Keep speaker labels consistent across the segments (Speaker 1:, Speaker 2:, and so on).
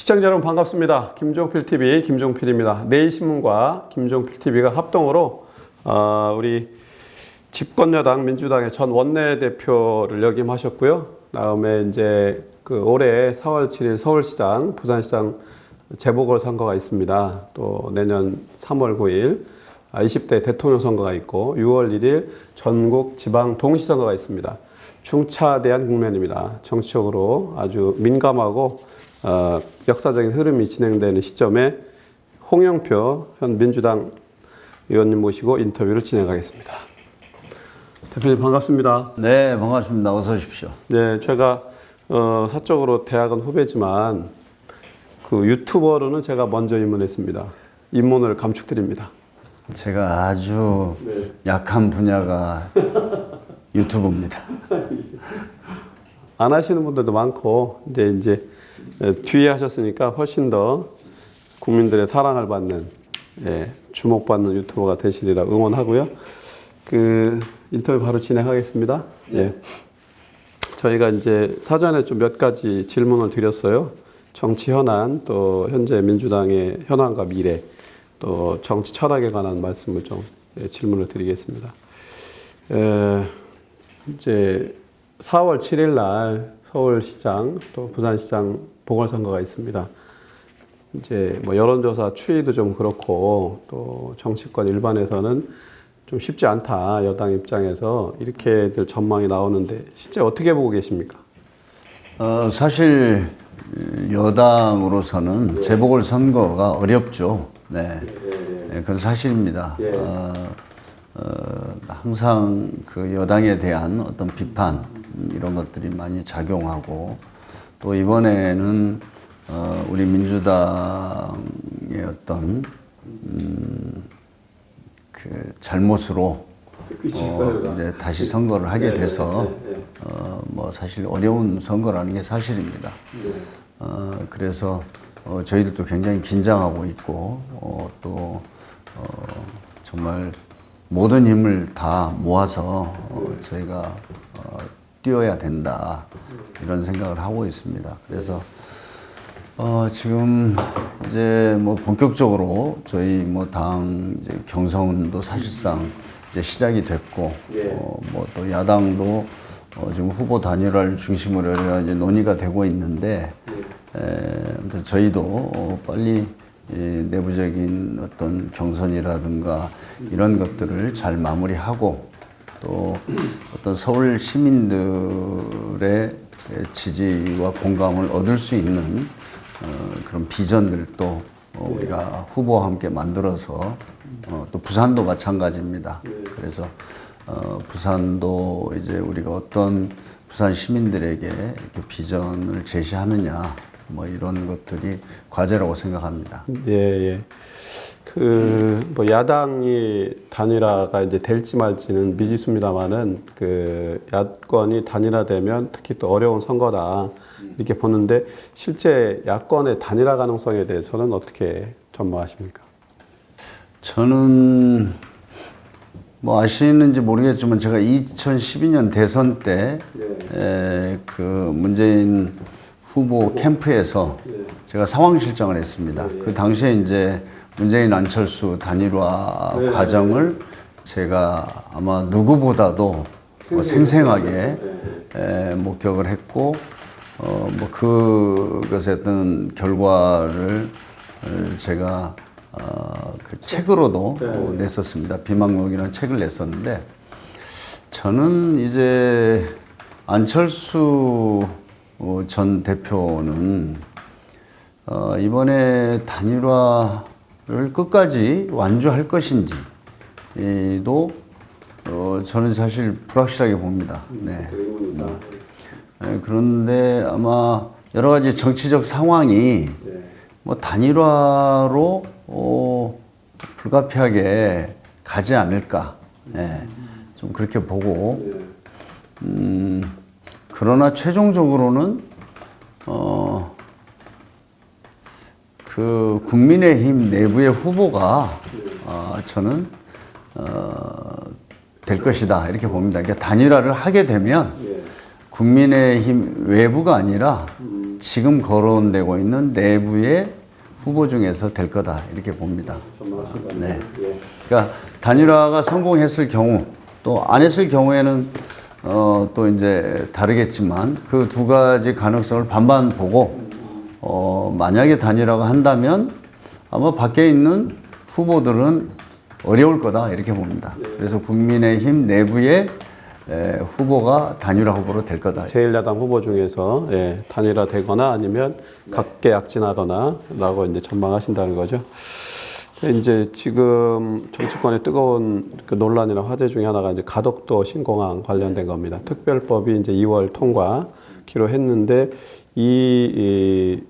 Speaker 1: 시청자 여러분 반갑습니다. 김종필TV 김종필입니다. 내일신문과 김종필TV가 합동으로 우리 집권여당 민주당의 전 원내대표를 역임하셨고요. 다음에 이제 올해 4월 7일 서울시장, 부산시장 재보궐선거가 있습니다. 또 내년 3월 9일 20대 대통령 선거가 있고 6월 1일 전국 지방 동시선거가 있습니다. 중차대한 국면입니다. 정치적으로 아주 민감하고 역사적인 흐름이 진행되는 시점에 홍영표 현 민주당 의원님 모시고 인터뷰를 진행하겠습니다. 대표님 반갑습니다.
Speaker 2: 네, 반갑습니다. 어서 오십시오.
Speaker 1: 네, 제가 사적으로 대학은 후배지만 유튜버로는 제가 먼저 입문했습니다. 입문을 감축드립니다.
Speaker 2: 제가 아주 약한 분야가 유튜브입니다.
Speaker 1: 안 하시는 분들도 많고 이제 뒤에 하셨으니까 훨씬 더 국민들의 사랑을 받는 주목받는 유튜버가 되시리라 응원하고요. 인터뷰 바로 진행하겠습니다. 저희가 이제 사전에 좀 몇 가지 질문을 드렸어요. 정치 현안, 또 현재 민주당의 현안과 미래, 또 정치 철학에 관한 말씀을 좀 질문을 드리겠습니다. 이제 4월 7일 날 서울시장 또 부산시장 보궐선거가 있습니다. 이제 여론조사 추이도 좀 그렇고 또 정치권 일반에서는 좀 쉽지 않다. 여당 입장에서 이렇게들 전망이 나오는데 실제 어떻게 보고 계십니까?
Speaker 2: 사실 여당으로서는 재보궐선거가 어렵죠. 네, 그건 사실입니다. 항상 여당에 대한 어떤 비판 이런 것들이 많이 작용하고 또 이번에는 우리 민주당의 어떤 잘못으로 이제 다시 선거를 하게 돼서 사실 어려운 선거라는 게 사실입니다. 그래서 저희들도 굉장히 긴장하고 있고 또 정말 모든 힘을 다 모아서 저희가 뛰어야 된다 이런 생각을 하고 있습니다. 그래서 지금 이제 본격적으로 저희 당 이제 경선도 사실상 이제 시작이 됐고 또 야당도 지금 후보 단일화를 중심으로 해서 이제 논의가 되고 있는데 아무튼 저희도 빨리 내부적인 어떤 경선이라든가 이런 것들을 잘 마무리하고 또 어떤 서울 시민들의 지지와 공감을 얻을 수 있는 그런 비전들도 우리가 후보와 함께 만들어서 또 부산도 마찬가지입니다. 그래서 부산도 이제 우리가 어떤 부산 시민들에게 이렇게 비전을 제시하느냐 이런 것들이 과제라고 생각합니다.
Speaker 1: 예. 야당이 단일화가 이제 될지 말지는 미지수입니다만은 야권이 단일화되면 특히 또 어려운 선거다 이렇게 보는데 실제 야권의 단일화 가능성에 대해서는 어떻게 전망하십니까?
Speaker 2: 저는 아시는지 모르겠지만 제가 2012년 대선 때 문재인 후보 캠프에서 제가 상황실장을 했습니다. 그 당시에 이제 문재인 안철수 단일화 과정을 제가 아마 누구보다도 생생하게 목격을 했고 그것의 어떤 결과를 제가 책으로도 냈었습니다. 비망록이라는 책을 냈었는데 저는 이제 안철수 전 대표는 이번에 단일화를 끝까지 완주할 것인지도 저는 사실 불확실하게 봅니다. 그런데 아마 여러 가지 정치적 상황이 단일화로 불가피하게 가지 않을까. 좀 그렇게 보고 그러나 최종적으로는 국민의힘 내부의 후보가 저는 될 것이다 이렇게 봅니다. 그러니까 단일화를 하게 되면 국민의힘 외부가 아니라 지금 거론되고 있는 내부의 후보 중에서 될 거다 이렇게 봅니다. 네. 그러니까 단일화가 성공했을 경우 또 안 했을 경우에는 또 이제 다르겠지만 그 두 가지 가능성을 반반 보고 만약에 단일화가 한다면 아마 밖에 있는 후보들은 어려울 거다 이렇게 봅니다. 그래서 국민의힘 내부의 후보가 단일화 후보로 될 거다.
Speaker 1: 제1야당 후보 중에서 단일화되거나 아니면 각계 약진하거나라고 이제 전망하신다는 거죠. 이제 지금 정치권의 뜨거운 그 논란이나 화제 중에 하나가 이제 가덕도 신공항 관련된 겁니다. 특별법이 이제 2월 통과키로 했는데 이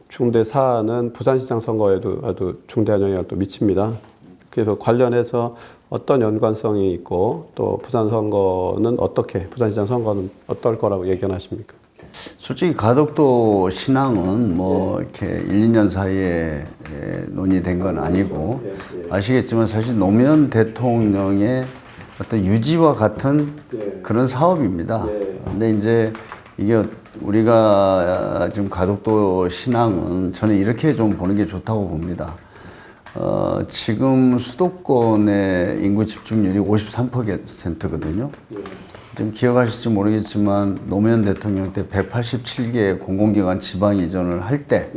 Speaker 1: 중대 사안은 부산시장 선거에도 아주 중대한 영향을 또 미칩니다. 그래서 관련해서 어떤 연관성이 있고 또 부산 선거는 어떻게 부산시장 선거는 어떨 거라고 예견하십니까?
Speaker 2: 솔직히 가덕도 신항은 뭐 이렇게 1, 2년 사이에 논의된 건 아니고 아시겠지만 사실 노무현 대통령의 어떤 유지와 같은 그런 사업입니다. 근데 이제 이게 우리가 지금 가덕도 신항은 저는 이렇게 좀 보는 게 좋다고 봅니다. 지금 수도권의 인구 집중률이 53%거든요. 좀 기억하실지 모르겠지만 노무현 대통령 때 187개 공공기관 지방 이전을 할 때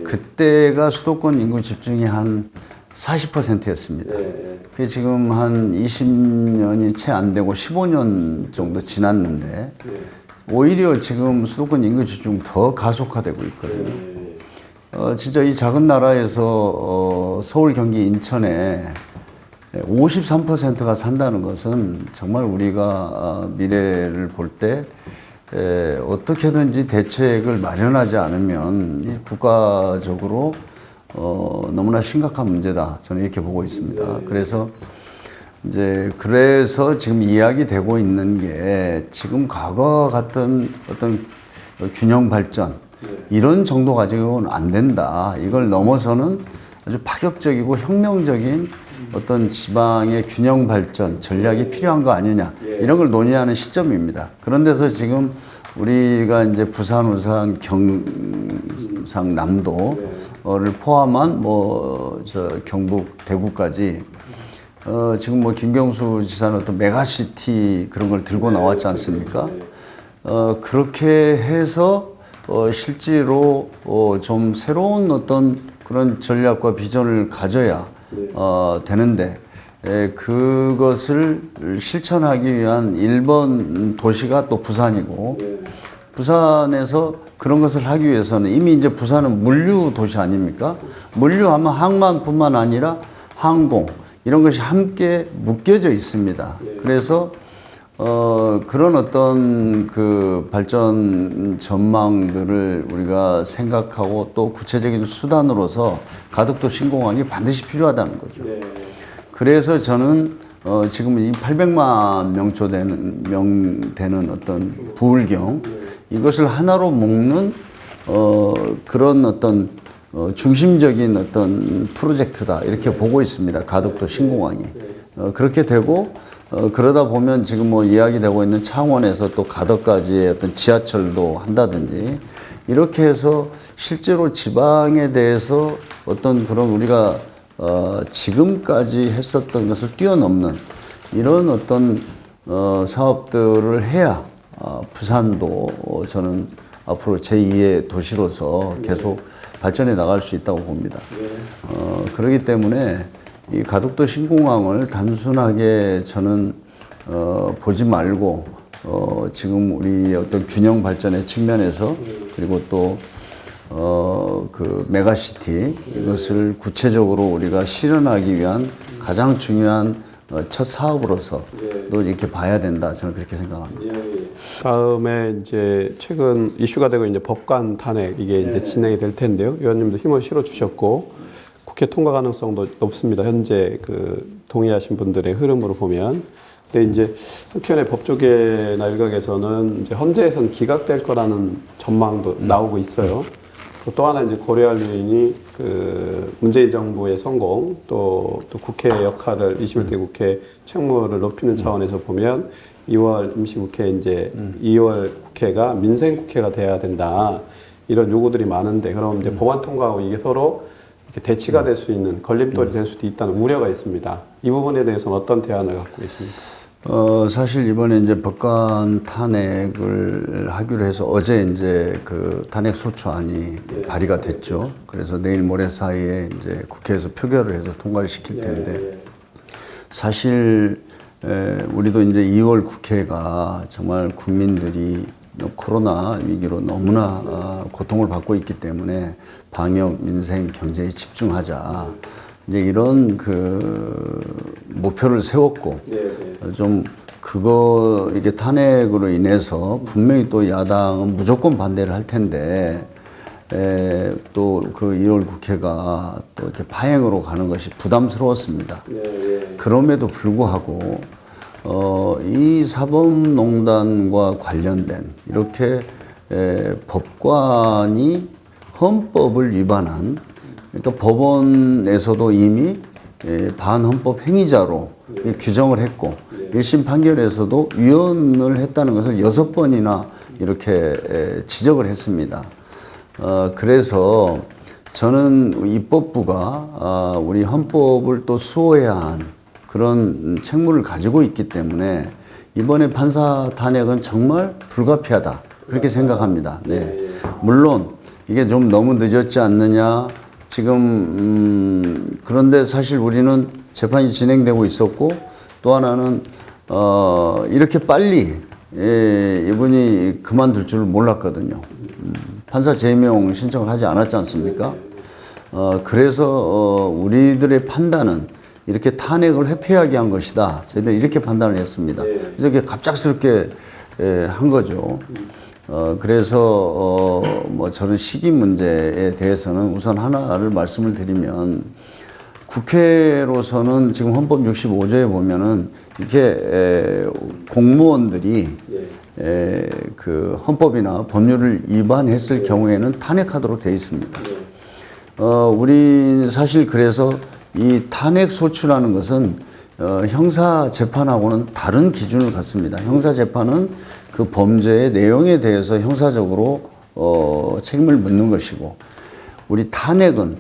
Speaker 2: 그때가 수도권 인구 집중이 한 40%였습니다. 그게 지금 한 20년이 채 안 되고 15년 정도 지났는데 오히려 지금 수도권 인구 집중 더 가속화되고 있거든요. 진짜 이 작은 나라에서 서울, 경기, 인천에 53%가 산다는 것은 정말 우리가 미래를 볼 때 어떻게든지 대책을 마련하지 않으면 국가적으로 너무나 심각한 문제다. 저는 이렇게 보고 있습니다. 그래서 지금 이야기되고 있는 게 지금 과거 같은 어떤 균형 발전 이런 정도 가지고는 안 된다. 이걸 넘어서는 아주 파격적이고 혁명적인 어떤 지방의 균형 발전 전략이 필요한 거 아니냐 이런 걸 논의하는 시점입니다. 그런 데서 지금 우리가 이제 부산, 울산, 경상, 남도를 포함한 경북, 대구까지 지금 김경수 지사는 어떤 메가시티 그런 걸 들고 나왔지 않습니까? 그렇게 해서 실제로 좀 새로운 어떤 그런 전략과 비전을 가져야 되는데 그것을 실천하기 위한 1번 도시가 또 부산이고 부산에서 그런 것을 하기 위해서는 이미 이제 부산은 물류 도시 아닙니까? 물류하면 항만뿐만 아니라 항공 이런 것이 함께 묶여져 있습니다. 그래서 그런 어떤 그 발전 전망들을 우리가 생각하고 또 구체적인 수단으로서 가덕도 신공항이 반드시 필요하다는 거죠. 그래서 저는 지금 이 800만 명초 되는 어떤 부울경 이것을 하나로 묶는 그런 어떤 중심적인 어떤 프로젝트다 이렇게 보고 있습니다. 가덕도 신공항이 그렇게 되고 그러다 보면 지금 이야기되고 있는 창원에서 또 가덕까지의 어떤 지하철도 한다든지 이렇게 해서 실제로 지방에 대해서 어떤 그런 우리가 지금까지 했었던 것을 뛰어넘는 이런 어떤 사업들을 해야 부산도 저는 앞으로 제2의 도시로서 계속 발전해 나갈 수 있다고 봅니다. 그렇기 때문에 이 가덕도 신공항을 단순하게 저는 보지 말고 지금 우리 어떤 균형 발전의 측면에서 그리고 또 그 메가시티 이것을 구체적으로 우리가 실현하기 위한 가장 중요한 첫 사업으로서 또 이렇게 봐야 된다. 저는 그렇게 생각합니다.
Speaker 1: 다음에 이제 최근 이슈가 되고 이제 법관 탄핵 이게 이제 진행이 될 텐데요. 의원님도 힘을 실어 주셨고 국회 통과 가능성도 높습니다. 현재 그 동의하신 분들의 흐름으로 보면. 근데 이제 한편의 법조계나 일각에서는 이제 헌재에서는 기각될 거라는 전망도 나오고 있어요. 또 하나 이제 고려할 요인이 그 문재인 정부의 성공 또 국회 역할을 21대 국회 책무를 높이는 차원에서 보면 2월 임시국회 이제 2월 국회가 민생 국회가 돼야 된다. 이런 요구들이 많은데 그럼 이제 법안 통과하고 이게 서로 이렇게 대치가 될 수 있는 걸림돌이 될 수도 있다는 우려가 있습니다. 이 부분에 대해서는 어떤 대안을 갖고 계십니까?
Speaker 2: 사실 이번에 이제 법관 탄핵을 하기로 해서 어제 이제 그 탄핵 소추안이 발의가 됐죠. 그래서 내일 모레 사이에 이제 국회에서 표결을 해서 통과를 시킬 텐데 사실 우리도 이제 2월 국회가 정말 국민들이 코로나 위기로 너무나 고통을 받고 있기 때문에 방역, 민생, 경제에 집중하자. 이제 이런 그 목표를 세웠고 좀 그거 이게 탄핵으로 인해서 분명히 또 야당은 무조건 반대를 할 텐데 또 그 2월 국회가 또 이렇게 파행으로 가는 것이 부담스러웠습니다. 그럼에도 불구하고 이 사법농단과 관련된 이렇게 법관이 헌법을 위반한 그러니까 법원에서도 이미 반헌법 행위자로 규정을 했고 1심 판결에서도 위헌을 했다는 것을 6번이나 이렇게 지적을 했습니다. 그래서 저는 입법부가 우리 헌법을 또 수호해야 한 그런 책무를 가지고 있기 때문에 이번에 판사 탄핵은 정말 불가피하다 그렇게 생각합니다. 네. 물론 이게 좀 너무 늦었지 않느냐 지금 그런데 사실 우리는 재판이 진행되고 있었고 또 하나는 이렇게 빨리 이분이 그만둘 줄 몰랐거든요. 판사 제명 신청을 하지 않았지 않습니까? 그래서 우리들의 판단은 이렇게 탄핵을 회피하게 한 것이다. 저희들은 이렇게 판단을 했습니다. 그래서 이게 갑작스럽게 한 거죠. 그래서 뭐 저는 시기 문제에 대해서는 우선 하나를 말씀을 드리면 국회로서는 지금 헌법 65조에 보면은 이렇게 공무원들이 그 헌법이나 법률을 위반했을 경우에는 탄핵하도록 되어 있습니다. 우리 사실 그래서 이 탄핵 소추라는 것은 형사 재판하고는 다른 기준을 갖습니다. 형사 재판은 그 범죄의 내용에 대해서 형사적으로 책임을 묻는 것이고 우리 탄핵은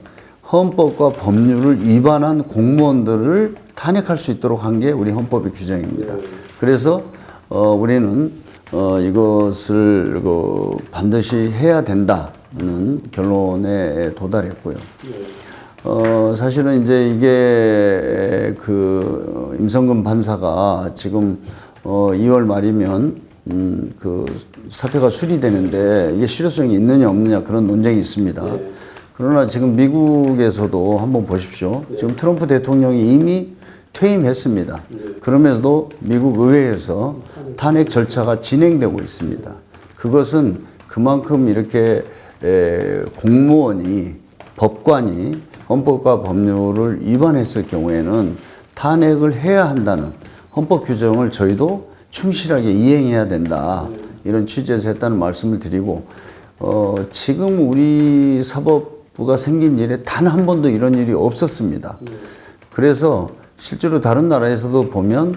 Speaker 2: 헌법과 법률을 위반한 공무원들을 탄핵할 수 있도록 한 게 우리 헌법의 규정입니다. 그래서 우리는 이것을 반드시 해야 된다는 결론에 도달했고요. 사실은 이제 이게 그 임성근 판사가 지금 2월 말이면 그 사태가 수리되는데 이게 실효성이 있느냐 없느냐 그런 논쟁이 있습니다. 그러나 지금 미국에서도 한번 보십시오. 지금 트럼프 대통령이 이미 퇴임했습니다. 그러면서도 미국 의회에서 탄핵 절차가 진행되고 있습니다. 그것은 그만큼 이렇게 공무원이 법관이 헌법과 법률을 위반했을 경우에는 탄핵을 해야 한다는 헌법 규정을 저희도 충실하게 이행해야 된다. 이런 취지에서 했다는 말씀을 드리고 지금 우리 사법부가 생긴 일에 단 한 번도 이런 일이 없었습니다. 그래서 실제로 다른 나라에서도 보면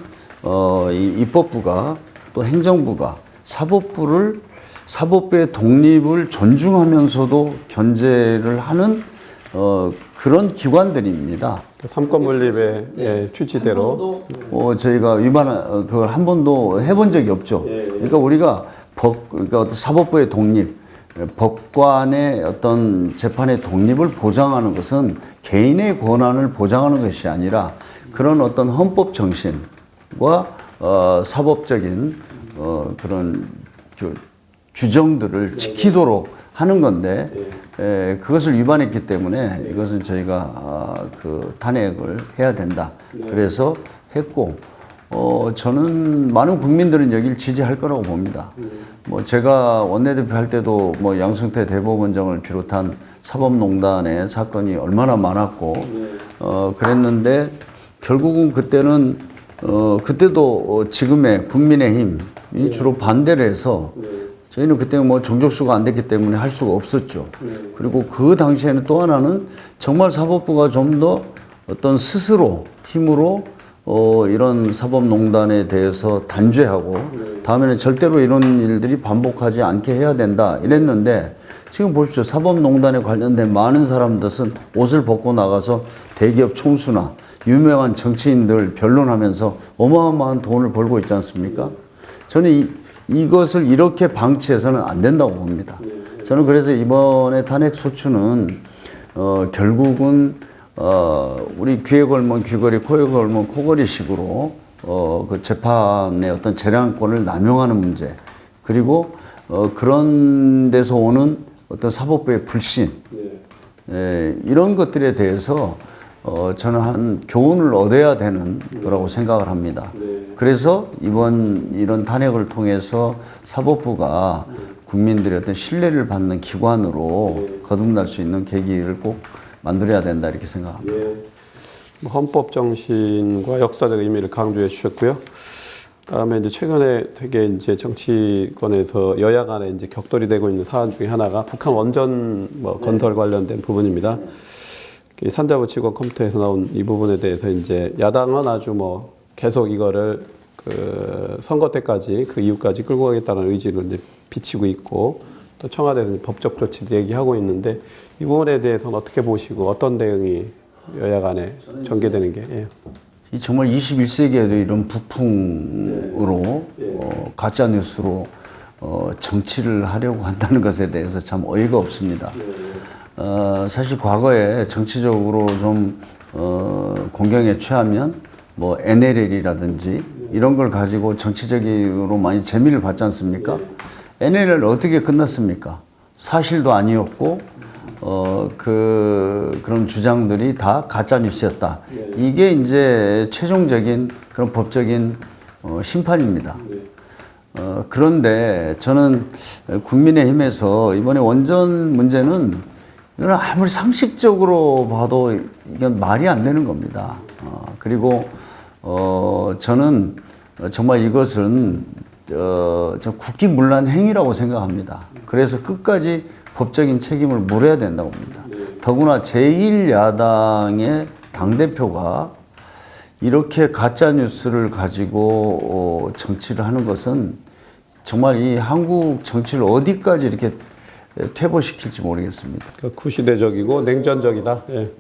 Speaker 2: 이 입법부가 또 행정부가 사법부의 독립을 존중하면서도 견제를 하는 그런 기관들입니다.
Speaker 1: 삼권 분립의 취지대로
Speaker 2: 저희가 그걸 한 번도 해본 적이 없죠. 그러니까 우리가 그러니까 어떤 사법부의 독립, 법관의 어떤 재판의 독립을 보장하는 것은 개인의 권한을 보장하는 것이 아니라 그런 어떤 헌법 정신과 사법적인 그런 규정들을 지키도록 하는 건데 그것을 위반했기 때문에 이것은 저희가 그 탄핵을 해야 된다. 그래서 했고 저는 많은 국민들은 여기를 지지할 거라고 봅니다. 뭐 제가 원내대표 할 때도 뭐 양승태 대법원장을 비롯한 사법농단의 사건이 얼마나 많았고 그랬는데 결국은 그때는 그때도 지금의 국민의힘이 주로 반대를 해서 저희는 그때 뭐 정족수가 안 됐기 때문에 할 수가 없었죠. 그리고 그 당시에는 또 하나는 정말 사법부가 좀 더 어떤 스스로 힘으로 이런 사법농단에 대해서 단죄하고 다음에는 절대로 이런 일들이 반복하지 않게 해야 된다 이랬는데 지금 보십시오. 사법농단에 관련된 많은 사람들은 옷을 벗고 나가서 대기업 총수나 유명한 정치인들 변론하면서 어마어마한 돈을 벌고 있지 않습니까? 저는 이것을 이렇게 방치해서는 안 된다고 봅니다. 저는 그래서 이번에 탄핵 소추는 결국은 우리 귀에 걸면 귀걸이, 코에 걸면 코걸이식으로 그 재판의 어떤 재량권을 남용하는 문제, 그리고 그런 데서 오는 어떤 사법부의 불신, 이런 것들에 대해서 저는 한 교훈을 얻어야 되는 거라고 생각을 합니다. 그래서 이런 탄핵을 통해서 사법부가 국민들의 어떤 신뢰를 받는 기관으로 거듭날 수 있는 계기를 꼭 만들어야 된다 이렇게 생각합니다.
Speaker 1: 헌법 정신과 역사적 의미를 강조해 주셨고요. 다음에 이제 최근에 되게 이제 정치권에서 여야 간에 이제 격돌이 되고 있는 사안 중에 하나가 북한 원전 건설 관련된 부분입니다. 산자부 컴퓨터에서 나온 이 부분에 대해서 이제 야당은 아주 계속 이거를 그 선거 때까지 그 이후까지 끌고 가겠다는 의지를 이제 비치고 있고 또 청와대에서 법적 조치를 얘기하고 있는데 이 부분에 대해서는 어떻게 보시고 어떤 대응이 여야 간에 전개되는 게? 예.
Speaker 2: 정말 21세기에도 이런 부풍으로 가짜 뉴스로 정치를 하려고 한다는 것에 대해서 참 어이가 없습니다. 사실 과거에 정치적으로 좀 공경에 취하면 NLL이라든지 이런 걸 가지고 정치적으로 많이 재미를 받지 않습니까? NLL 어떻게 끝났습니까? 사실도 아니었고 그런 주장들이 다 가짜 뉴스였다. 이게 이제 최종적인 그런 법적인 심판입니다. 그런데 저는 국민의힘에서 이번에 원전 문제는 이건 아무리 상식적으로 봐도 이건 말이 안 되는 겁니다. 그리고 저는 정말 이것은 국기문란 행위라고 생각합니다. 그래서 끝까지 법적인 책임을 물어야 된다고 봅니다. 더구나 제1야당의 당대표가 이렇게 가짜뉴스를 가지고 정치를 하는 것은 정말 이 한국 정치를 어디까지 이렇게 퇴보시킬지 모르겠습니다.
Speaker 1: 그러니까 구시대적이고 냉전적이다. 예.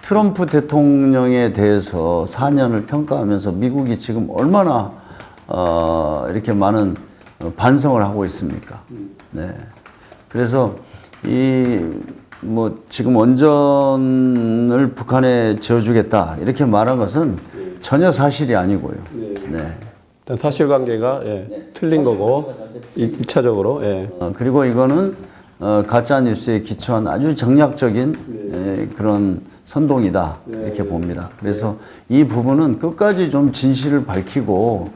Speaker 2: 트럼프 대통령에 대해서 4년을 평가하면서 미국이 지금 얼마나 이렇게 많은 반성을 하고 있습니까? 네. 그래서 지금 원전을 북한에 지어주겠다 이렇게 말한 것은 전혀 사실이 아니고요. 네.
Speaker 1: 일단 사실관계가 틀린 거고 1차적으로.
Speaker 2: 그리고 이거는 가짜 뉴스에 기초한 아주 정략적인 그런 선동이다 이렇게 봅니다. 그래서 이 부분은 끝까지 좀 진실을 밝히고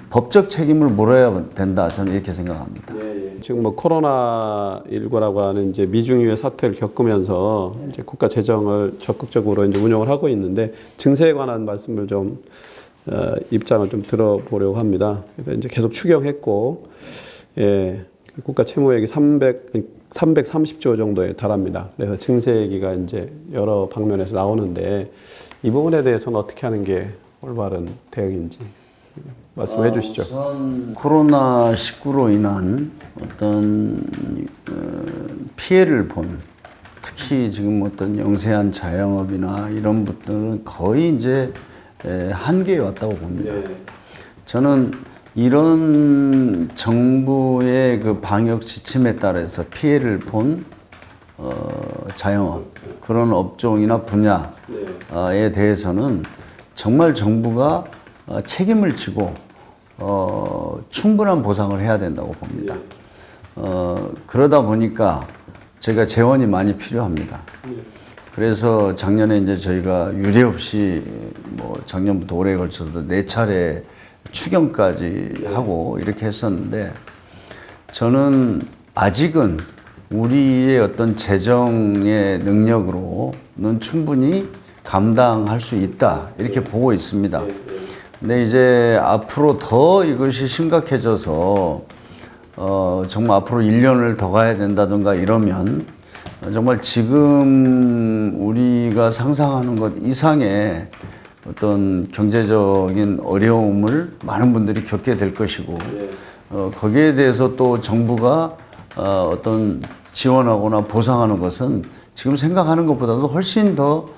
Speaker 2: 법적 책임을 물어야 된다. 저는 이렇게 생각합니다.
Speaker 1: 지금 코로나19라고 하는 이제 미중유의 사태를 겪으면서 이제 국가 재정을 적극적으로 이제 운영을 하고 있는데 증세에 관한 말씀을 좀 입장을 좀 들어보려고 합니다. 그래서 이제 계속 추경했고, 국가 채무액이 330조 정도에 달합니다. 그래서 증세얘기가 이제 여러 방면에서 나오는데 이 부분에 대해서는 어떻게 하는 게 올바른 대응인지 말씀해 주시죠.
Speaker 2: 우선 코로나19로 인한 어떤 피해를 본 특히 지금 어떤 영세한 자영업이나 이런 분들은 거의 이제 한계에 왔다고 봅니다. 저는 이런 정부의 그 방역 지침에 따라서 피해를 본 자영업 그런 업종이나 분야에 대해서는 정말 정부가 책임을 지고 충분한 보상을 해야 된다고 봅니다. 그러다 보니까 저희가 재원이 많이 필요합니다. 그래서 작년에 이제 저희가 유례 없이 작년부터 올해에 걸쳐서 4차례 추경까지 하고 이렇게 했었는데 저는 아직은 우리의 어떤 재정의 능력으로는 충분히 감당할 수 있다 이렇게 보고 있습니다. 근데 이제 앞으로 더 이것이 심각해져서 정말 앞으로 1년을 더 가야 된다든가 이러면 정말 지금 우리가 상상하는 것 이상의 어떤 경제적인 어려움을 많은 분들이 겪게 될 것이고 거기에 대해서 또 정부가 어떤 지원하거나 보상하는 것은 지금 생각하는 것보다도 훨씬 더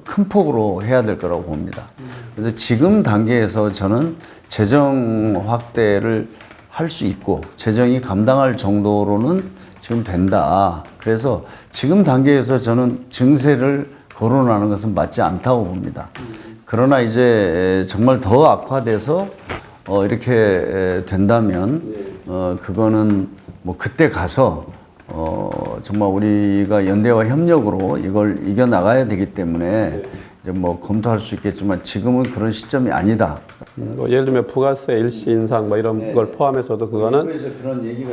Speaker 2: 큰 폭으로 해야 될 거라고 봅니다. 그래서 지금 단계에서 저는 재정 확대를 할 수 있고 재정이 감당할 정도로는 지금 된다. 그래서 지금 단계에서 저는 증세를 거론하는 것은 맞지 않다고 봅니다. 그러나 이제 정말 더 악화돼서 이렇게 된다면 그거는 뭐 그때 가서 정말 우리가 연대와 협력으로 이걸 이겨 나가야 되기 때문에 이제 뭐 검토할 수 있겠지만 지금은 그런 시점이 아니다.
Speaker 1: 뭐 예를 들면 부가세 일시 인상 뭐 이런 걸 포함해서도 그거는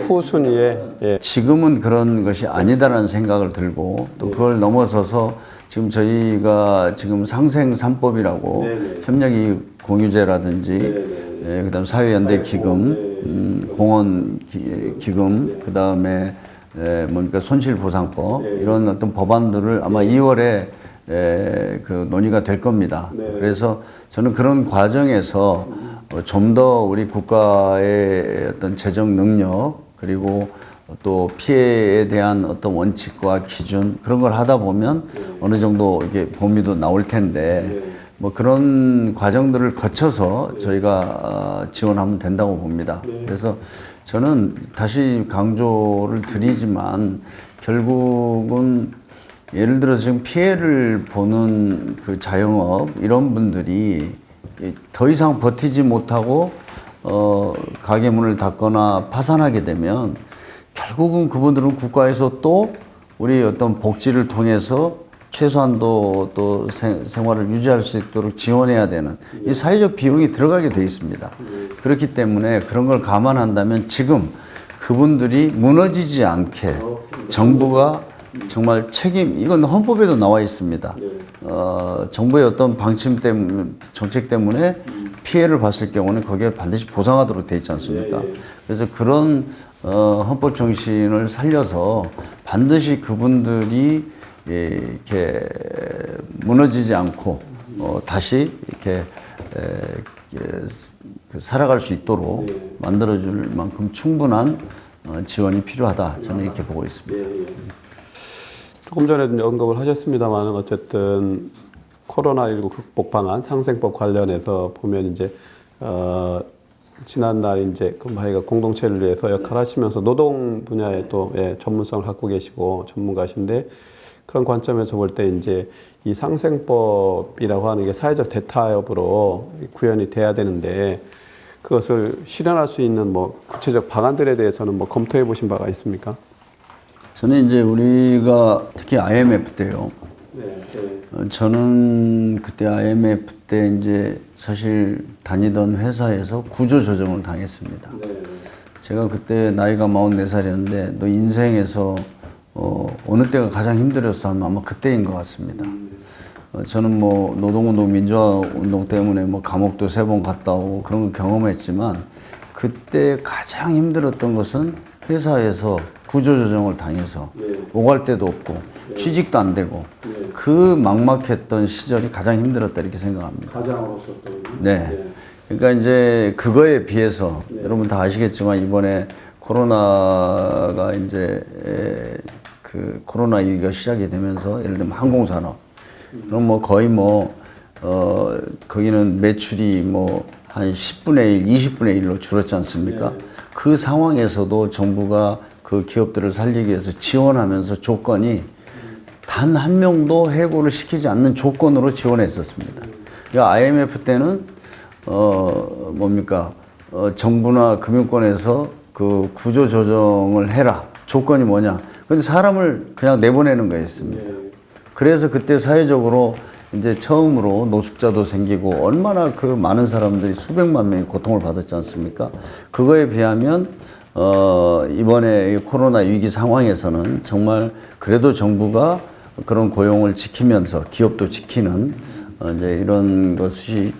Speaker 1: 후순위에
Speaker 2: 지금은 그런 것이 아니다라는 생각을 들고 또 그걸 넘어서서 지금 저희가 지금 상생 3법이라고 협력이 공유제라든지 그다음 사회연대 기금, 공원 기금, 그다음에 뭡니까 손실보상법 이런 어떤 법안들을 아마 2월에 그 논의가 될 겁니다. 그래서 저는 그런 과정에서 좀 더 우리 국가의 어떤 재정 능력 그리고 또 피해에 대한 어떤 원칙과 기준 그런 걸 하다 보면 어느 정도 이게 범위도 나올 텐데 뭐 그런 과정들을 거쳐서 저희가 지원하면 된다고 봅니다. 그래서 저는 다시 강조를 드리지만 결국은 예를 들어서 지금 피해를 보는 그 자영업 이런 분들이 더 이상 버티지 못하고 가게 문을 닫거나 파산하게 되면 결국은 그분들은 국가에서 또 우리 어떤 복지를 통해서 최소한도 또 생활을 유지할 수 있도록 지원해야 되는 이 사회적 비용이 들어가게 돼 있습니다. 그렇기 때문에 그런 걸 감안한다면 지금 그분들이 무너지지 않게 정부가 정말 이건 헌법에도 나와 있습니다. 정부의 어떤 방침 때문에, 정책 때문에 피해를 봤을 경우는 거기에 반드시 보상하도록 돼 있지 않습니까? 그래서 그런 헌법 정신을 살려서 반드시 그분들이 이렇게 무너지지 않고 다시 이렇게 살아갈 수 있도록 만들어줄 만큼 충분한 지원이 필요하다. 저는 이렇게 보고 있습니다.
Speaker 1: 조금 전에 언급을 하셨습니다만 어쨌든 코로나19 극복 방안 상생법 관련해서 보면 이제 지난날 이제 금바이가 공동체를 위해서 역할하시면서 노동 분야에 또 전문성을 갖고 계시고 전문가신데 그런 관점에서 볼 때 이제 이 상생법이라고 하는 게 사회적 대타협으로 구현이 돼야 되는데 그것을 실현할 수 있는 뭐 구체적 방안들에 대해서는 뭐 검토해 보신 바가 있습니까?
Speaker 2: 저는 이제 우리가 특히 IMF 때요. 저는 그때 IMF 때 이제 사실 다니던 회사에서 구조조정을 당했습니다. 제가 그때 나이가 44살이었는데 너 인생에서 어느 때가 가장 힘들었어 하면 아마 그때인 것 같습니다. 저는 뭐 노동운동, 민주화운동 때문에 뭐 감옥도 3번 갔다 오고 그런 걸 경험했지만 그때 가장 힘들었던 것은 회사에서 구조조정을 당해서 오갈 데도 없고 취직도 안 되고 그 막막했던 시절이 가장 힘들었다 이렇게 생각합니다.
Speaker 1: 가장 어려웠던.
Speaker 2: 네. 그러니까 이제 그거에 비해서 여러분 다 아시겠지만 이번에 코로나가 이제 그 코로나 위기가 시작이 되면서 예를 들면 항공산업 그럼 뭐 거의 거기는 매출이 뭐 한 10분의 1, 20분의 1로 줄었지 않습니까? 그 상황에서도 정부가 그 기업들을 살리기 위해서 지원하면서 조건이 단 한 명도 해고를 시키지 않는 조건으로 지원했었습니다. 그러니까 IMF 때는 정부나 금융권에서 그 구조 조정을 해라. 조건이 뭐냐? 근데 사람을 그냥 내보내는 거였습니다. 그래서 그때 사회적으로 이제 처음으로 노숙자도 생기고 얼마나 그 많은 사람들이 수백만 명이 고통을 받았지 않습니까? 그거에 비하면 이번에 코로나 위기 상황에서는 정말 그래도 정부가 그런 고용을 지키면서 기업도 지키는 이제 이런 것이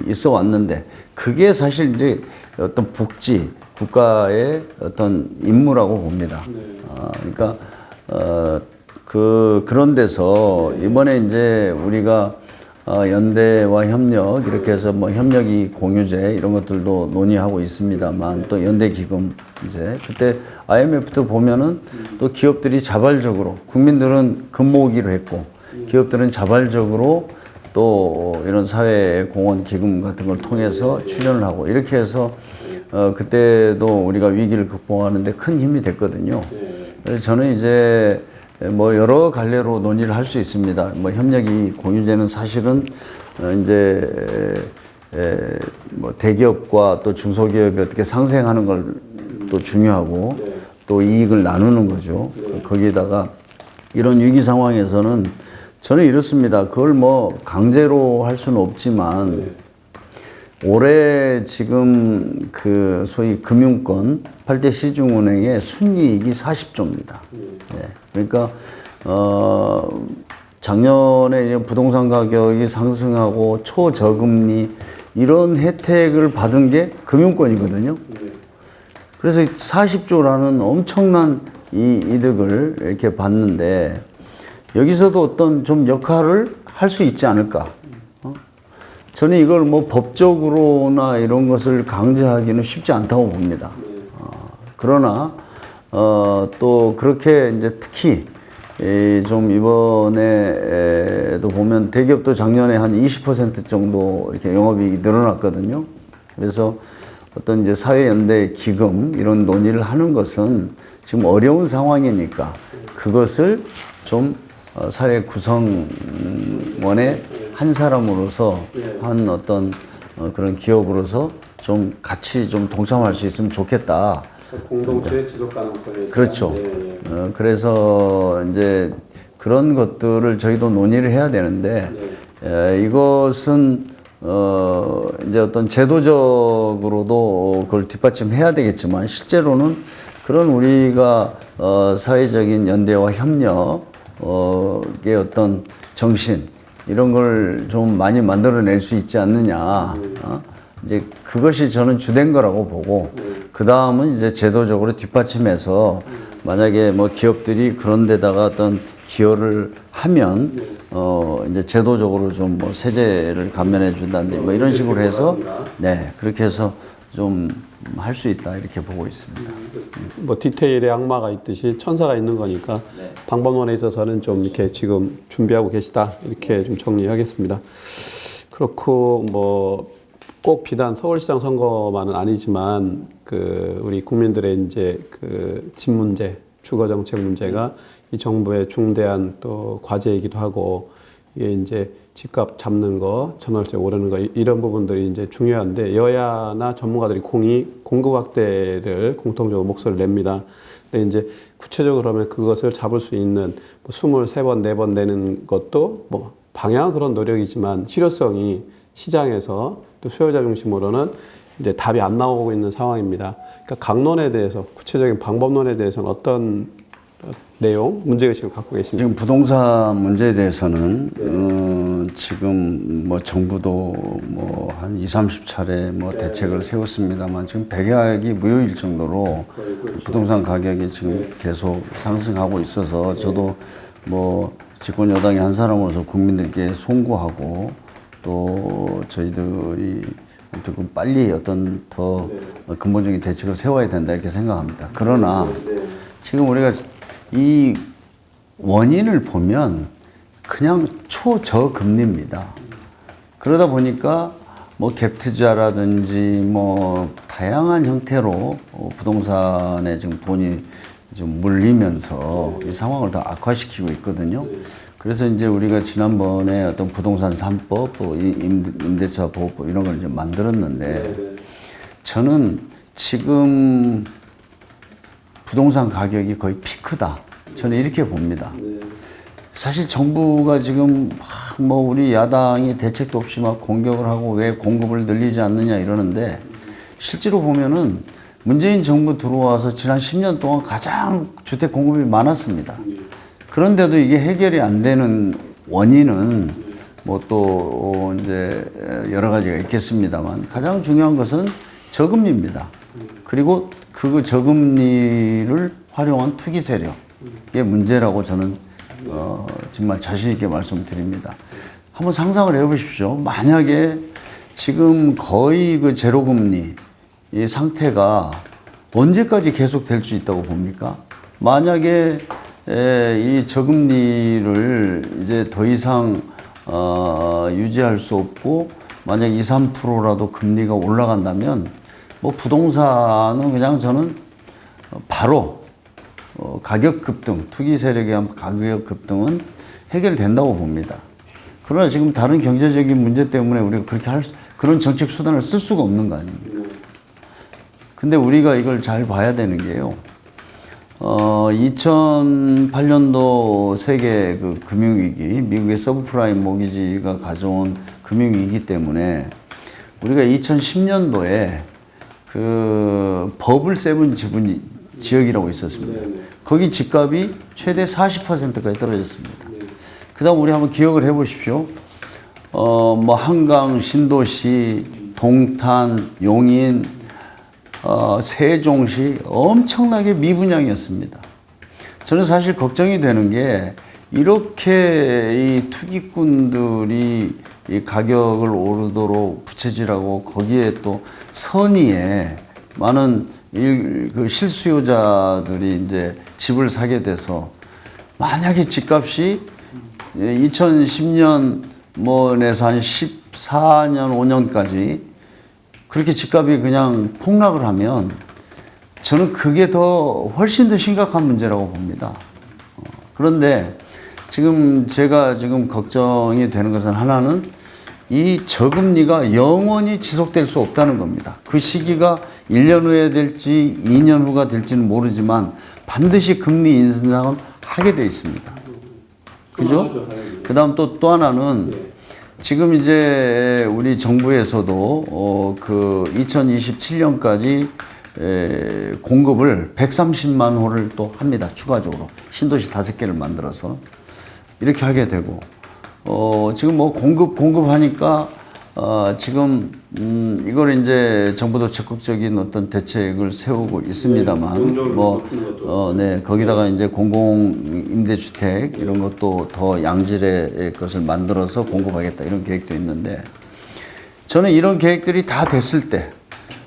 Speaker 2: 있어 왔는데 그게 사실 이제 어떤 복지 국가의 어떤 임무라고 봅니다. 그러니까 그런 데서 이번에 이제 우리가 연대와 협력 이렇게 해서 뭐 협력이 공유제 이런 것들도 논의하고 있습니다만 또 연대 기금 이제 그때 IMF도 보면은 또 기업들이 자발적으로 국민들은 금 모으기로 했고 기업들은 자발적으로 또 이런 사회 공헌 기금 같은 걸 통해서 출연을 하고 이렇게 해서 그때도 우리가 위기를 극복하는데 큰 힘이 됐거든요. 그래서 저는 이제 뭐 여러 갈래로 논의를 할 수 있습니다. 뭐 협력이 공유제는 사실은 이제 뭐 대기업과 또 중소기업이 어떻게 상생하는 걸 또 중요하고 또 이익을 나누는 거죠. 거기에다가 이런 위기 상황에서는 저는 이렇습니다. 그걸 뭐 강제로 할 수는 없지만 올해 지금 그 소위 금융권 8대 시중은행의 순이익이 40조입니다. 예. 그러니까 작년에 부동산 가격이 상승하고 초저금리 이런 혜택을 받은 게 금융권이거든요. 그래서 40조라는 엄청난 이득을 이렇게 받는데 여기서도 어떤 좀 역할을 할 수 있지 않을까. 저는 이걸 뭐 법적으로나 이런 것을 강제하기는 쉽지 않다고 봅니다. 그러나 또 그렇게 이제 특히 좀 이번에도 보면 대기업도 작년에 한 20% 정도 이렇게 영업이익이 늘어났거든요. 그래서 어떤 이제 사회연대 기금 이런 논의를 하는 것은 지금 어려운 상황이니까 그것을 좀 사회 구성원의 한 사람으로서 한 어떤 그런 기업으로서 좀 같이 좀 동참할 수 있으면 좋겠다.
Speaker 1: 공동체 지속 가능성에
Speaker 2: 그렇죠. 그래서 이제 그런 것들을 저희도 논의를 해야 되는데 이것은 이제 어떤 제도적으로도 그걸 뒷받침해야 되겠지만 실제로는 그런 우리가 사회적인 연대와 협력의 어떤 정신 이런 걸 좀 많이 만들어낼 수 있지 않느냐. 이제 그것이 저는 주된 거라고 보고 그 다음은 이제 제도적으로 뒷받침해서 만약에 뭐 기업들이 그런 데다가 어떤 기여를 하면 이제 제도적으로 좀 뭐 세제를 감면해 준다든지 뭐 이런 식으로 해서 네 그렇게 해서 좀 할 수 있다 이렇게 보고 있습니다.
Speaker 1: 뭐 디테일에 악마가 있듯이 천사가 있는 거니까 방법론에 있어서는 좀 이렇게 지금 준비하고 계시다 이렇게 좀 정리하겠습니다. 그렇고 뭐 꼭 비단 서울시장 선거만은 아니지만 그 우리 국민들의 이제 그 집 문제, 주거 정책 문제가 이 정부의 중대한 또 과제이기도 하고 이게 이제 집값 잡는 거, 전월세 오르는 거 이런 부분들이 이제 중요한데 여야나 전문가들이 공급 확대를 공통적으로 목소리를 냅니다. 근데 이제 구체적으로 하면 그것을 잡을 수 있는 뭐 23번, 4번 내는 것도 뭐 방향은 그런 노력이지만 실효성이 시장에서 또 수요자 중심으로는 이제 답이 안 나오고 있는 상황입니다. 그러니까 강론에 대해서 구체적인 방법론에 대해서는 어떤 내용, 문제의식을 갖고 계십니까?
Speaker 2: 지금 부동산 문제에 대해서는 지금 뭐 정부도 뭐 한 20-30차례 뭐 대책을 세웠습니다만 지금 백약이 무효일 정도로 부동산 가격이 지금 계속 상승하고 있어서 저도 뭐 집권 여당의 한 사람으로서 국민들께 송구하고 또 저희들이 조금 빨리 어떤 더 근본적인 대책을 세워야 된다 이렇게 생각합니다. 그러나 지금 우리가 이 원인을 보면 그냥 초저금리입니다. 그러다 보니까 뭐 갭 투자라든지 뭐 다양한 형태로 부동산에 지금 돈이 좀 물리면서 이 상황을 더 악화시키고 있거든요. 그래서 이제 우리가 지난번에 어떤 부동산 3법, 임대차 보호법 이런 걸 이제 만들었는데 저는 지금 부동산 가격이 거의 피크다. 저는 이렇게 봅니다. 사실 정부가 지금 뭐 우리 야당이 대책도 없이 막 공격을 하고 왜 공급을 늘리지 않느냐 이러는데 실제로 보면은 문재인 정부 들어와서 지난 10년 동안 가장 주택 공급이 많았습니다. 그런데도 이게 해결이 안 되는 원인은 뭐 또 이제 여러 가지가 있겠습니다만 가장 중요한 것은 저금리입니다. 그리고 그 저금리를 활용한 투기 세력의 문제라고 저는 정말 자신 있게 말씀드립니다. 한번 상상을 해보십시오. 만약에 지금 거의 그 제로금리 이 상태가 언제까지 계속될 수 있다고 봅니까? 만약에 이 저금리를 이제 더 이상 유지할 수 없고 만약 2, 3%라도 금리가 올라간다면 뭐 부동산은 그냥 저는 바로 가격 급등, 투기 세력에 의한 가격 급등은 해결된다고 봅니다. 그러나 지금 다른 경제적인 문제 때문에 우리가 그렇게 그런 정책 수단을 쓸 수가 없는 거 아닙니까? 근데 우리가 이걸 잘 봐야 되는 게요. 2008년도 세계 그 금융위기, 미국의 서브프라임 모기지가 가져온 금융위기 때문에 우리가 2010년도에 그 버블 세븐 지역이라고 있었습니다. 거기 집값이 최대 40%까지 떨어졌습니다. 그 다음 우리 한번 기억을 해 보십시오. 뭐 한강, 신도시, 동탄, 용인, 세종시 엄청나게 미분양이었습니다. 저는 사실 걱정이 되는 게 이렇게 이 투기꾼들이 이 가격을 오르도록 부채질하고 거기에 또 선의에 많은 그 실수요자들이 이제 집을 사게 돼서 만약에 집값이 2010년 뭐 내서 한 14년, 5년까지 그렇게 집값이 그냥 폭락을 하면 저는 그게 훨씬 더 심각한 문제라고 봅니다. 그런데 지금 제가 지금 걱정이 되는 것은 하나는 이 저금리가 영원히 지속될 수 없다는 겁니다. 그 시기가 1년 후에 될지 2년 후가 될지는 모르지만 반드시 금리 인상은 하게 돼 있습니다. 그죠? 그 다음 또 하나는 지금 이제 우리 정부에서도 그 2027년까지 공급을 130만 호를 또 합니다. 추가적으로 신도시 5개를 만들어서 이렇게 하게 되고 지금 뭐 공급하니까 지금 이걸 이제 정부도 적극적인 어떤 대책을 세우고 있습니다만 네, 거기다가 이제 공공 임대주택 이런 것도 더 양질의 것을 만들어서 공급하겠다 이런 계획도 있는데 저는 이런 계획들이 다 됐을 때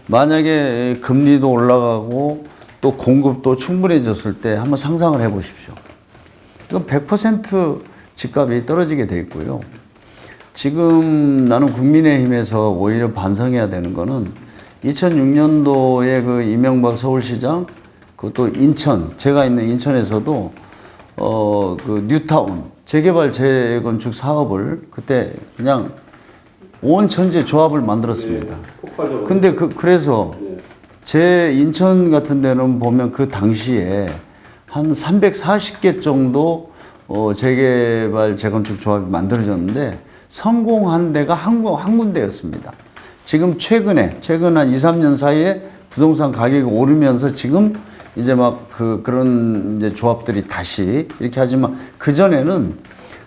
Speaker 2: 만약에 금리도 올라가고 또 공급도 충분해졌을 때 한번 상상을 해 보십시오. 이건 100% 집값이 떨어지게 돼 있고요. 지금 나는 국민의힘에서 오히려 반성해야 되는 거는 2006년도에 그 이명박 서울시장 그것도 인천, 제가 있는 인천에서도 그 뉴타운 재개발 재건축 사업을 그때 그냥 온 천재 조합을 만들었습니다. 근데 그래서 제 인천 같은 데는 보면 그 당시에 한 340개 정도 재개발 재건축 조합이 만들어졌는데 성공한 데가 한 군데였습니다. 지금 최근 한 2, 3년 사이에 부동산 가격이 오르면서 지금 이제 막 그런 이제 조합들이 다시 이렇게 하지만 그전에는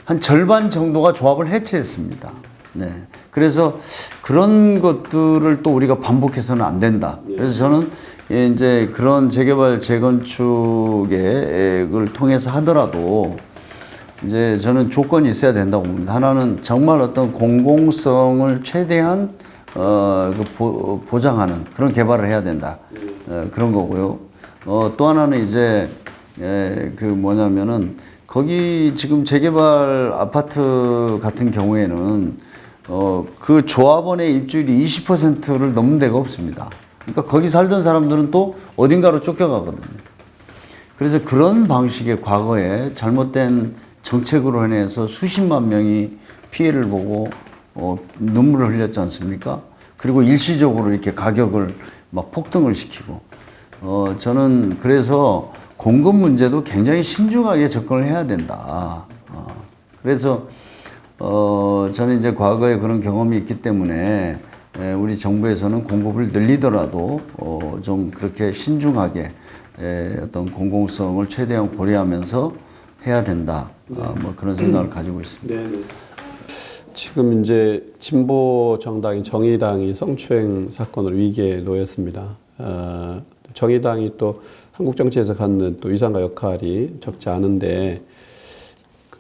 Speaker 2: 한 절반 정도가 조합을 해체했습니다. 네. 그래서 그런 것들을 또 우리가 반복해서는 안 된다. 그래서 저는 이제 그런 재개발 재건축을 통해서 하더라도 이제 저는 조건이 있어야 된다고 봅니다. 하나는 정말 어떤 공공성을 최대한 보장하는 그런 개발을 해야 된다. 그런 거고요. 또 하나는 이제 그 뭐냐면은 거기 지금 재개발 아파트 같은 경우에는 그 조합원의 입주율이 20%를 넘는 데가 없습니다. 그러니까 거기 살던 사람들은 또 어딘가로 쫓겨가거든요. 그래서 그런 방식의 과거에 잘못된 정책으로 인해서 수십만 명이 피해를 보고 눈물을 흘렸지 않습니까? 그리고 일시적으로 이렇게 가격을 막 폭등을 시키고 저는 그래서 공급 문제도 굉장히 신중하게 접근을 해야 된다. 그래서 저는 이제 과거에 그런 경험이 있기 때문에 우리 정부에서는 공급을 늘리더라도 좀 그렇게 신중하게 어떤 공공성을 최대한 고려하면서 해야 된다. 뭐 그런 생각을 가지고 있습니다.
Speaker 1: 네. 지금 이제 진보 정당인 정의당이 성추행 사건으로 위기에 놓였습니다. 정의당이 또 한국 정치에서 갖는 또 위상과 역할이 적지 않은데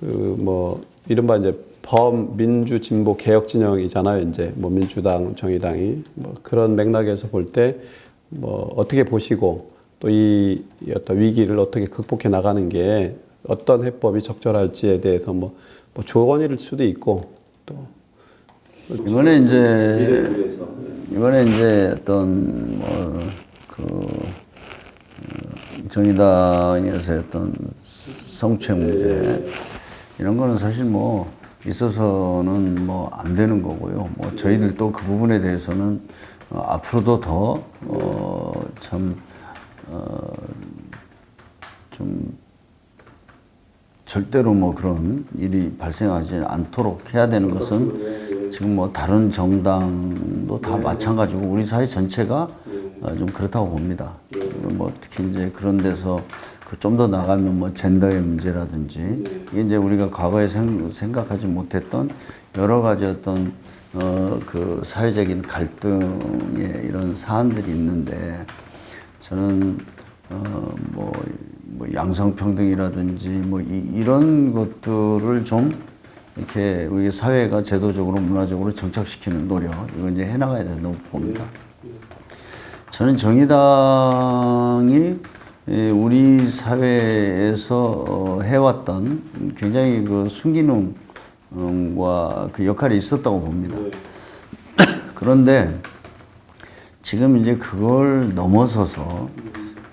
Speaker 1: 그 뭐 이른바 이제 범민주진보 개혁 진영이잖아요. 이제 뭐 민주당, 정의당이 뭐 그런 맥락에서 볼 때 뭐 어떻게 보시고 또 이 어떤 위기를 어떻게 극복해 나가는 게 어떤 해법이 적절할지에 대해서 뭐 조언일 수도 있고 또
Speaker 2: 이번에 이제
Speaker 1: 미래를 위해서.
Speaker 2: 어떤 정의당에서 어떤 성추행 문제 이런 거는 사실 뭐 있어서는 뭐 안 되는 거고요. 뭐 저희들도 그 부분에 대해서는 앞으로도 더 좀 절대로 뭐 그런 일이 발생하지 않도록 해야 되는 것은 지금 뭐 다른 정당도 다 마찬가지고 우리 사회 전체가 좀 그렇다고 봅니다. 뭐 특히 이제 그런 데서 좀 더 나가면 뭐 젠더의 문제라든지 이게 이제 우리가 과거에 생각하지 못했던 여러 가지 어떤 그 사회적인 갈등의 이런 사안들이 있는데 저는 뭐 양성평등이라든지 뭐 이런 것들을 좀 이렇게 우리 사회가 제도적으로 문화적으로 정착시키는 노력 이거 이제 해나가야 된다고 봅니다. 저는 정의당이 우리 사회에서 해왔던 굉장히 그 순기능과 그 역할이 있었다고 봅니다. 그런데 지금 이제 그걸 넘어서서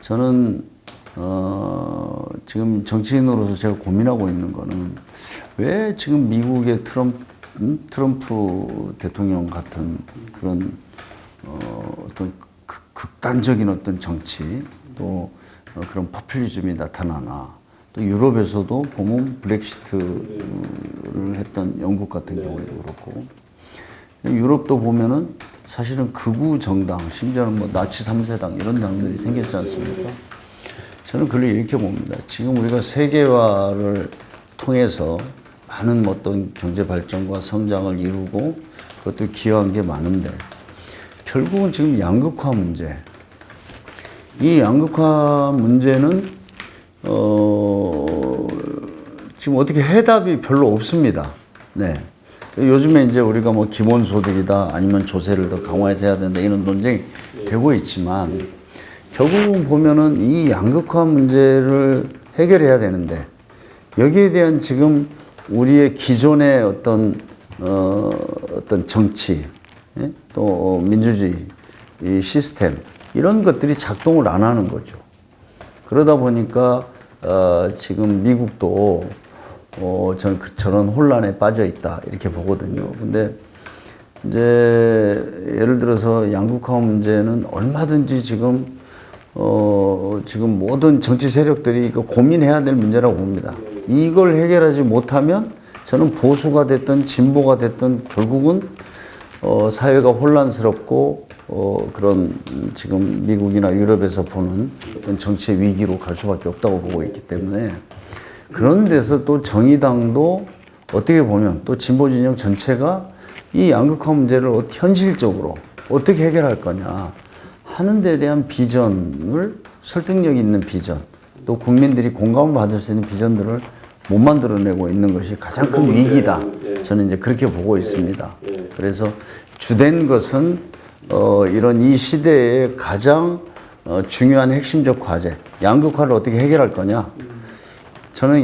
Speaker 2: 저는 지금 정치인으로서 제가 고민하고 있는 거는 왜 지금 미국의 트럼프 대통령 같은 그런 어떤 극단적인 어떤 정치 또 그런 포퓰리즘이 나타나나 또 유럽에서도 보면 브렉시트를 했던 영국 같은 경우에도 그렇고 유럽도 보면은 사실은 극우 정당 심지어는 뭐 나치 3세당 이런 당들이 생겼지 않습니까? 저는 그걸 이렇게 봅니다. 지금 우리가 세계화를 통해서 많은 어떤 경제 발전과 성장을 이루고 그것도 기여한 게 많은데 결국은 지금 양극화 문제 이 양극화 문제는 지금 어떻게 해답이 별로 없습니다. 네. 요즘에 이제 우리가 뭐 기본소득이다 아니면 조세를 더 강화해서 해야 된다 이런 논쟁이 되고 있지만 결국은 보면은 이 양극화 문제를 해결해야 되는데 여기에 대한 지금 우리의 기존의 어떤 정치 또 민주주의 이 시스템 이런 것들이 작동을 안 하는 거죠. 그러다 보니까 지금 미국도 저는 저런 혼란에 빠져 있다 이렇게 보거든요. 근데 이제 예를 들어서 양극화 문제는 얼마든지 지금 모든 정치 세력들이 이거 고민해야 될 문제라고 봅니다. 이걸 해결하지 못하면 저는 보수가 됐든 진보가 됐든 결국은 사회가 혼란스럽고 그런 지금 미국이나 유럽에서 보는 어떤 정치의 위기로 갈 수밖에 없다고 보고 있기 때문에 그런 데서 또 정의당도 어떻게 보면 또 진보 진영 전체가 이 양극화 문제를 현실적으로 어떻게 해결할 거냐 하는 데 대한 비전을 설득력 있는 비전 또 국민들이 공감을 받을 수 있는 비전들을 못 만들어내고 있는 것이 가장 큰 위기다. 저는 이제 그렇게 보고 있습니다. 그래서 주된 것은 이런 이 시대의 가장 중요한 핵심적 과제, 양극화를 어떻게 해결할 거냐. 저는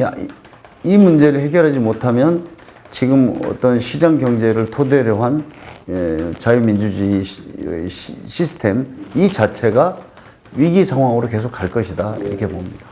Speaker 2: 이 문제를 해결하지 못하면 지금 어떤 시장 경제를 토대로 한 자유민주주의 시스템 이 자체가 위기 상황으로 계속 갈 것이다. 이렇게 봅니다.